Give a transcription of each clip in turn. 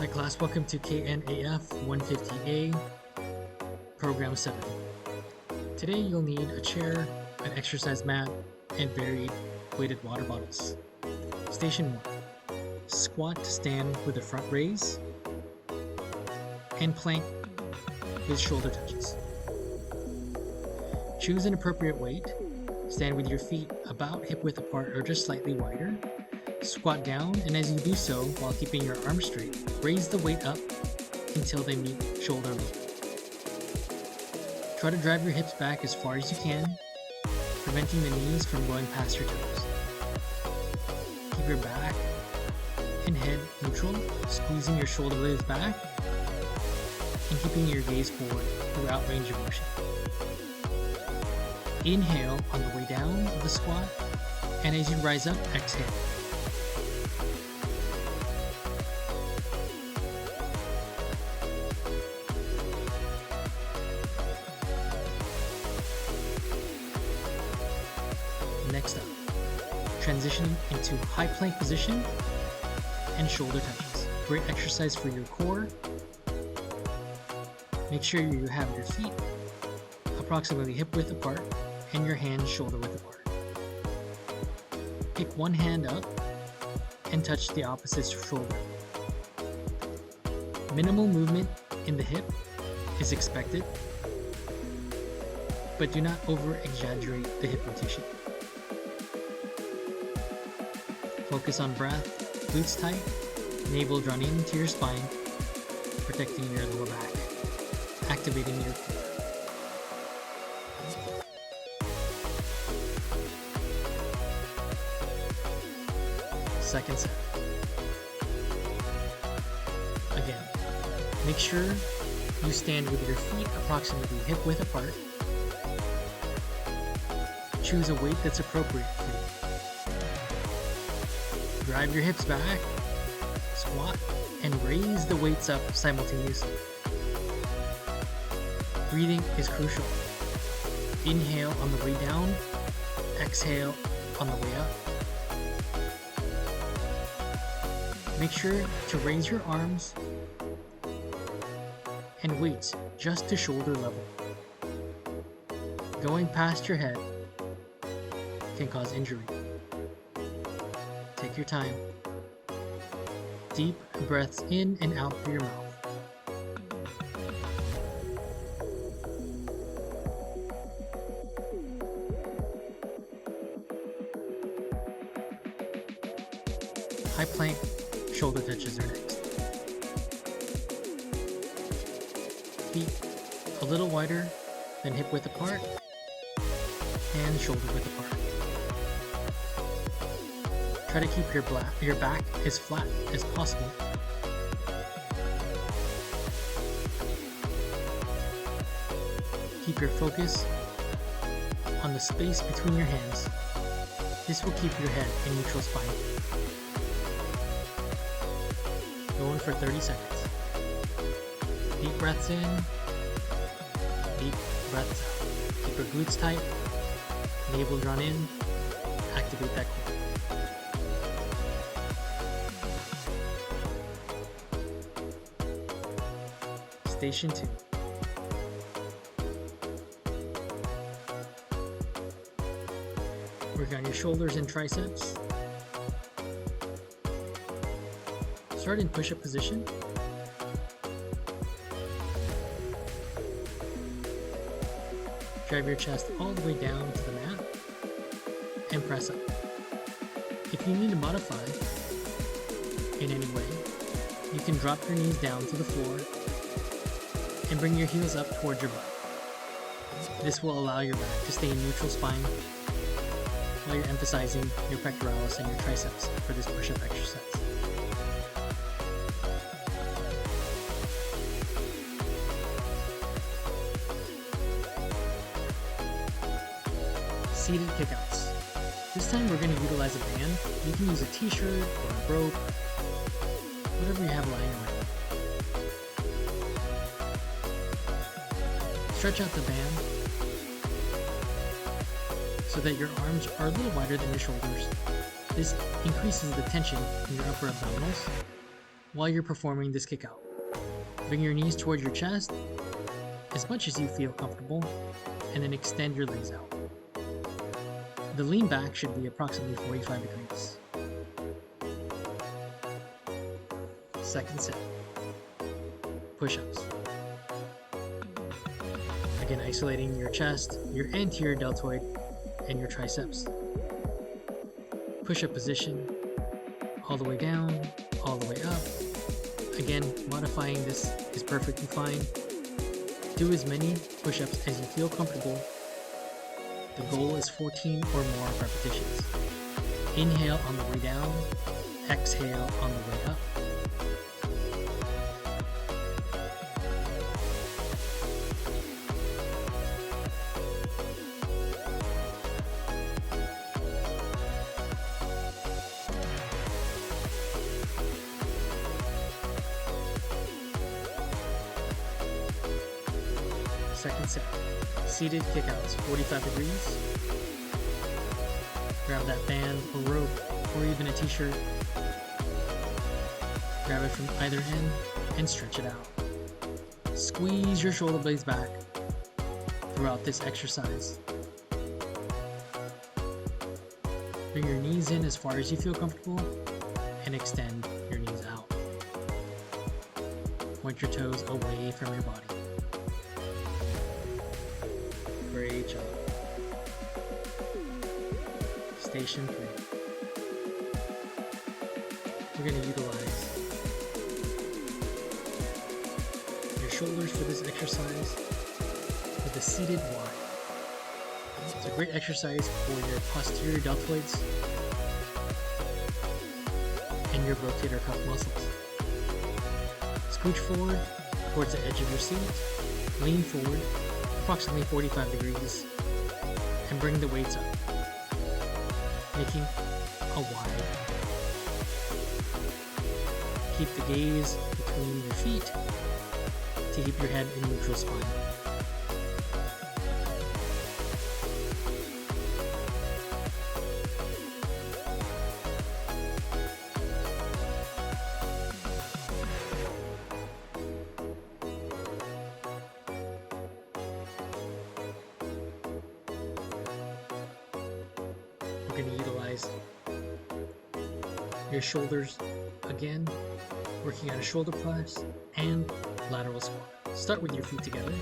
Hi class, welcome to KNAF 150A, Program 7. Today you'll need a chair, an exercise mat, and varied weighted water bottles. Station 1. Squat to stand with the front raise, and plank with shoulder touches. Choose an appropriate weight. Stand with your feet about hip width apart or just slightly wider. Squat down, and as you do so, while keeping your arms straight, raise the weight up until they meet shoulder level. Try to drive your hips back as far as you can, preventing the knees from going past your toes. Keep your back and head neutral, squeezing your shoulder blades back, and keeping your gaze forward throughout range of motion. Inhale on the way down of the squat, and as you rise up, exhale. Next up, transitioning into high plank position and shoulder touches. Great exercise for your core. Make sure you have your feet approximately hip width apart and your hands shoulder width apart. Pick one hand up and touch the opposite shoulder. Minimal movement in the hip is expected, but do not over-exaggerate the hip rotation. Focus on breath, glutes tight, navel drawn into your spine, protecting your lower back, activating your core. Second set. Again, make sure you stand with your feet approximately hip width apart. Choose a weight that's appropriate for you. Drive your hips back, squat, and raise the weights up simultaneously. Breathing is crucial. Inhale on the way down, exhale on the way up. Make sure to raise your arms and weights just to shoulder level. Going past your head can cause injury. Take your time. Deep breaths in and out through your mouth. High plank shoulder touches are next. Feet a little wider than hip width apart and shoulder width apart. Try to keep your back as flat as possible. Keep your focus on the space between your hands. This will keep your head in neutral spine. Go in for 30 seconds. Deep breaths in, deep breaths out. Keep your glutes tight, navel drawn in, activate that core. Station 2. Work on your shoulders and triceps. Start in push-up position. Drive your chest all the way down to the mat and press up. If you need to modify in any way, you can drop your knees down to the floor and bring your heels up towards your butt. This will allow your back to stay in neutral spine while you're emphasizing your pectoralis and your triceps for this push-up exercise. Seated kickouts. This time we're going to utilize a band. You can use a t-shirt or a rope, whatever you have lying around. Stretch out the band so that your arms are a little wider than your shoulders. This increases the tension in your upper abdominals while you're performing this kick out. Bring your knees towards your chest as much as you feel comfortable, and then extend your legs out. The lean back should be approximately 45 degrees. Second set, push-ups. Again, isolating your chest, your anterior deltoid, and your triceps. Push-up position, all the way down, all the way up. Again, modifying this is perfectly fine. Do as many push-ups as you feel comfortable. The goal is 14 or more repetitions. Inhale on the way down, exhale on the way up. Second set, seated kickouts, 45 degrees. Grab that band or rope or even a t-shirt. Grab it from either end and stretch it out. Squeeze your shoulder blades back throughout this exercise. Bring your knees in as far as you feel comfortable and extend your knees out. Point your toes away from your body. Great job. Station 3. We're going to utilize your shoulders for this exercise with a seated Y. It's a great exercise for your posterior deltoids and your rotator cuff muscles. Scooch forward towards the edge of your seat, lean forward approximately 45 degrees, and bring the weights up, making a Y. Keep the gaze between your feet to keep your head in neutral spine. We're going to utilize your shoulders again, working on a shoulder press and lateral squat. Start with your feet together,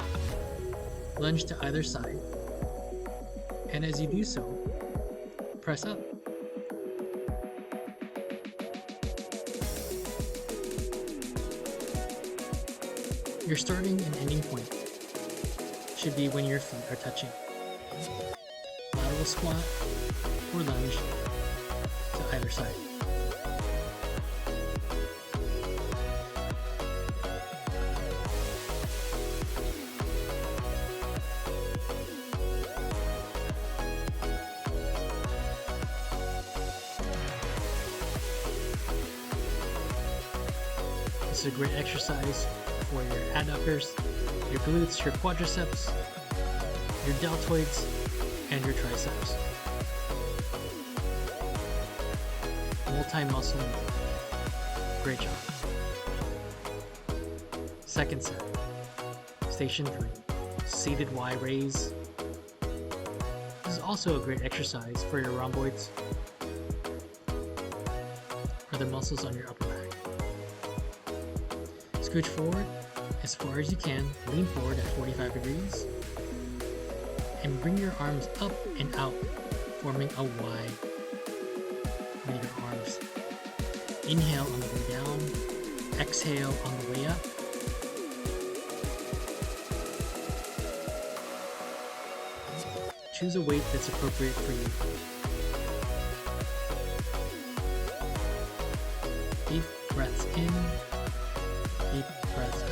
lunge to either side, and as you do so, press up. Your starting and ending point should be when your feet are touching. Lateral squat or lunge to either side. This is a great exercise for your adductors, your glutes, your quadriceps, your deltoids, and your triceps. Multi-muscle movement. Great job. Second set. Station 3. Seated Y raise. This is also a great exercise for your rhomboids or the muscles on your upper back. Scooch forward as far as you can, lean forward at 45 degrees, and bring your arms up and out, forming a Y with your arms. Inhale on the way down, exhale on the way up. Choose a weight that's appropriate for you. Deep breaths in, deep breaths out.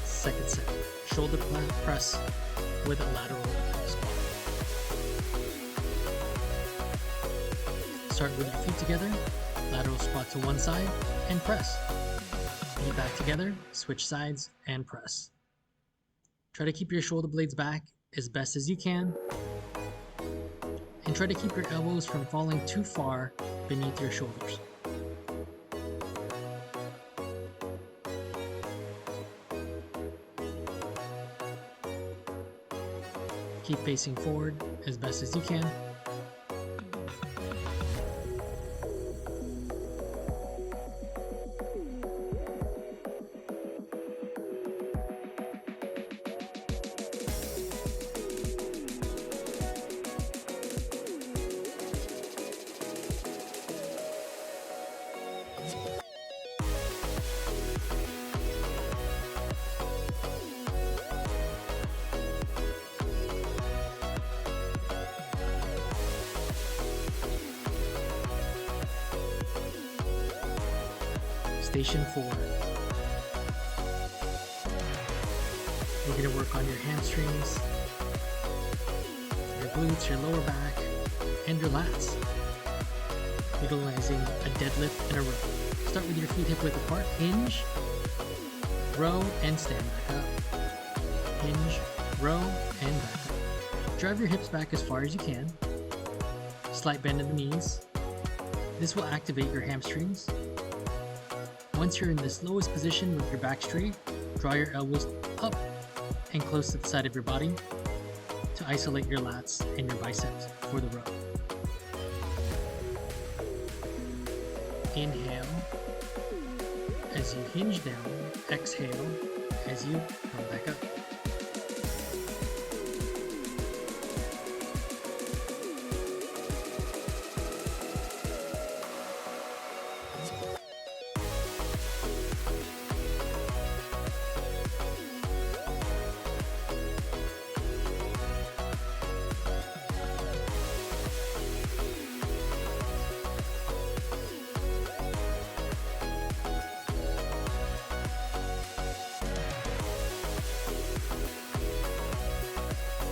Second set, shoulder press with a lateral squat. Start with your feet together, lateral squat to one side, and press. Feet back together, switch sides, and press. Try to keep your shoulder blades back as best as you can, and try to keep your elbows from falling too far beneath your shoulders. Keep facing forward as best as you can. Station 4. We're going to work on your hamstrings, your glutes, your lower back, and your lats, utilizing a deadlift and a row. Start with your feet hip width apart, hinge, row, and stand back up. Hinge, row, and back up. Drive your hips back as far as you can. Slight bend in the knees. This will activate your hamstrings. Once you're in this lowest position with your back straight, draw your elbows up and close to the side of your body to isolate your lats and your biceps for the row. Inhale as you hinge down, exhale as you come back up.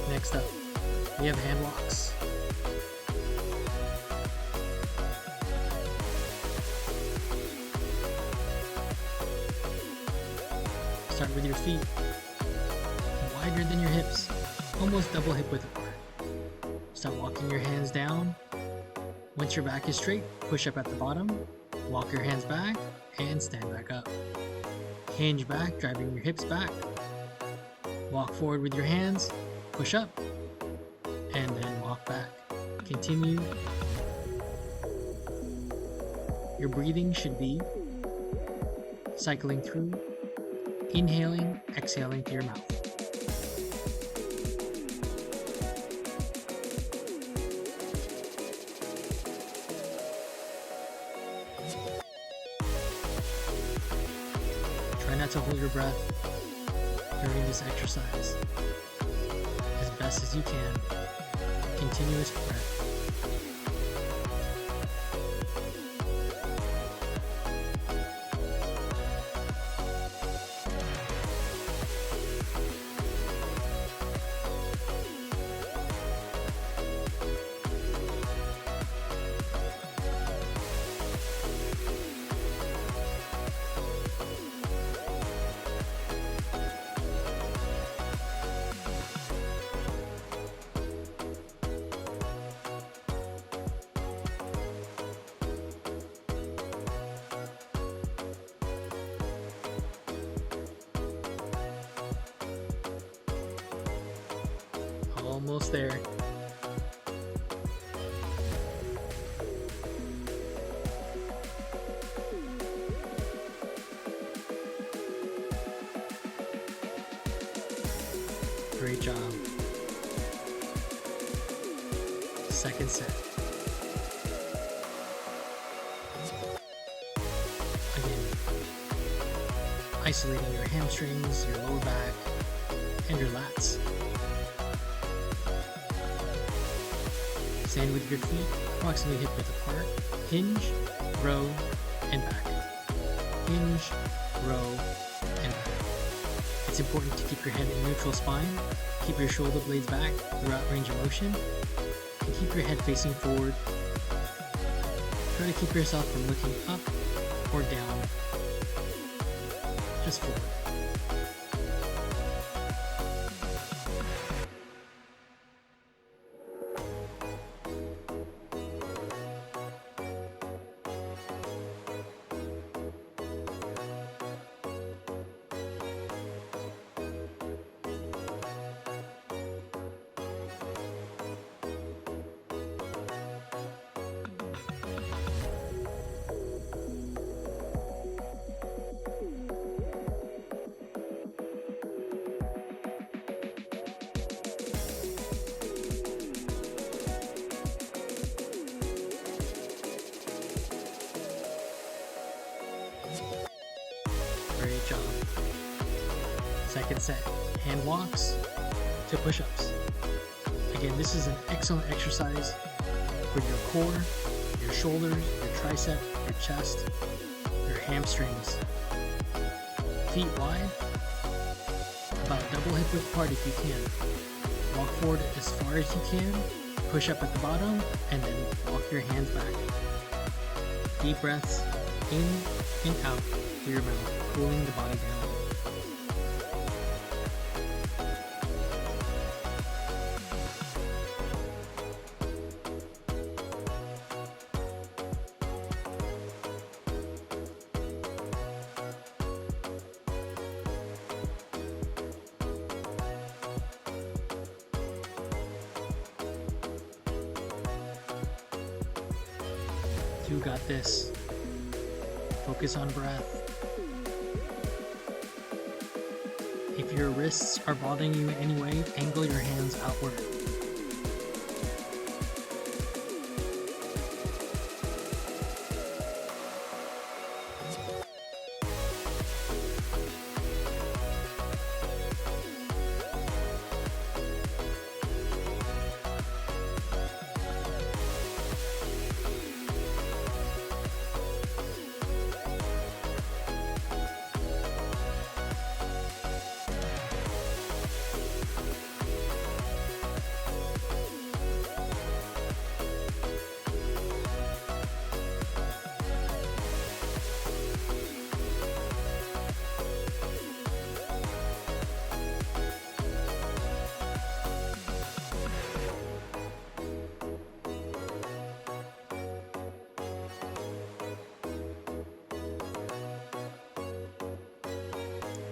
Next up, we have hand walks. Start with your feet wider than your hips, almost double hip width apart. Start walking your hands down. Once your back is straight, push up at the bottom, walk your hands back, and stand back up. Hinge back, driving your hips back. Walk forward with your hands, push up, and then walk back. Continue. Your breathing should be cycling through, inhaling, exhaling through your mouth. Try not to hold your breath during this exercise. As best as you can, continuous breath. Almost there. Great job. Second set. Again, isolating your hamstrings, your lower back, and your lats. Stand with your feet approximately hip width apart. Hinge, row, and back. Hinge, row, and back. It's important to keep your head in neutral spine, keep your shoulder blades back throughout range of motion, and keep your head facing forward. Try to keep yourself from looking up or down just forward. Great job. Second set, hand walks to push-ups. Again, this is an excellent exercise for your core, your shoulders, your tricep, your chest, your hamstrings. Feet wide, about double hip width apart if you can. Walk forward as far as you can, push up at the bottom, and then walk your hands back. Deep breaths in and out through your mouth, cooling the body down. You got this. Focus on breath. If your wrists are bothering you in any way, angle your hands outward.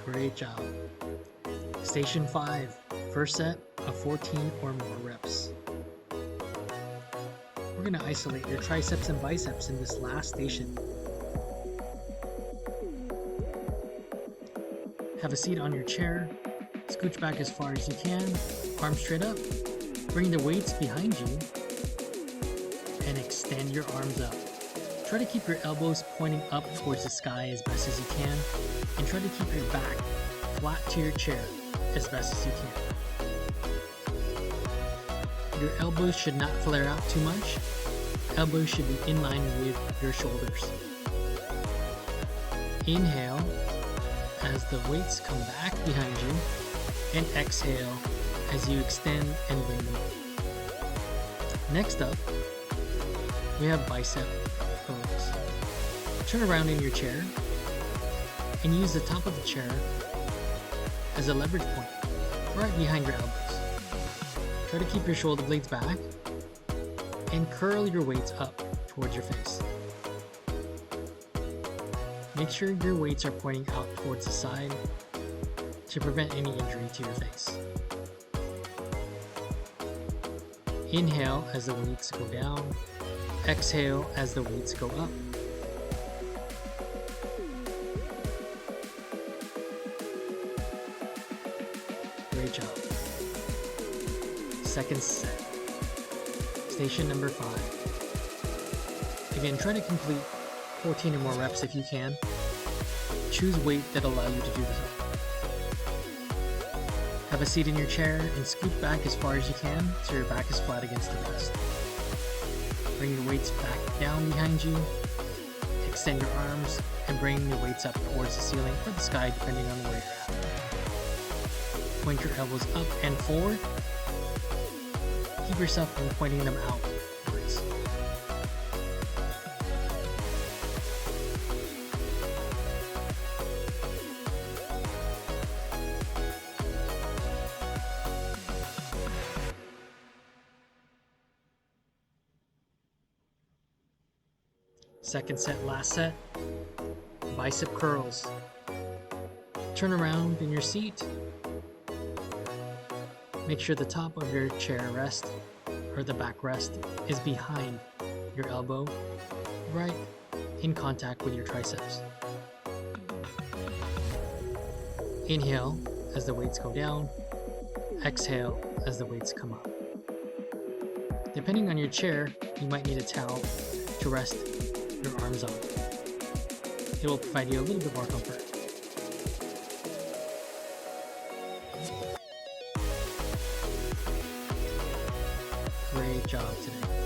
Great job. Station 5, first set of 14 or more reps. We're going to isolate your triceps and biceps in this last station. Have a seat on your chair, scooch back as far as you can, arms straight up, bring the weights behind you, and extend your arms up. Try to keep your elbows pointing up towards the sky as best as you can, and try to keep your back flat to your chair as best as you can. Your elbows should not flare out too much. Elbows should be in line with your shoulders. Inhale as the weights come back behind you, and exhale as you extend and bring them up. Next up, we have bicep curls. Turn around in your chair and use the top of the chair as a leverage point right behind your elbows. Try to keep your shoulder blades back and curl your weights up towards your face. Make sure your weights are pointing out towards the side to prevent any injury to your face. Inhale as the weights go down. Exhale as the weights go up. Great job. Second set. Station number 5. Again, try to complete 14 or more reps if you can. Choose weight that allow you to do this. Have a seat in your chair and scoot back as far as you can so your back is flat against the rest. Bring your weights back down behind you. Extend your arms and bring your weights up towards the ceiling or the sky depending on where you're at. Point your elbows up and forward. Keep yourself from pointing them outwards. Second set, last set, bicep curls. Turn around in your seat. Make sure the top of your chair rest or the backrest is behind your elbow, right in contact with your triceps. Inhale as the weights go down, exhale as the weights come up. Depending on your chair, you might need a towel to rest your arms on. It will provide you a little bit more comfort. Great job today.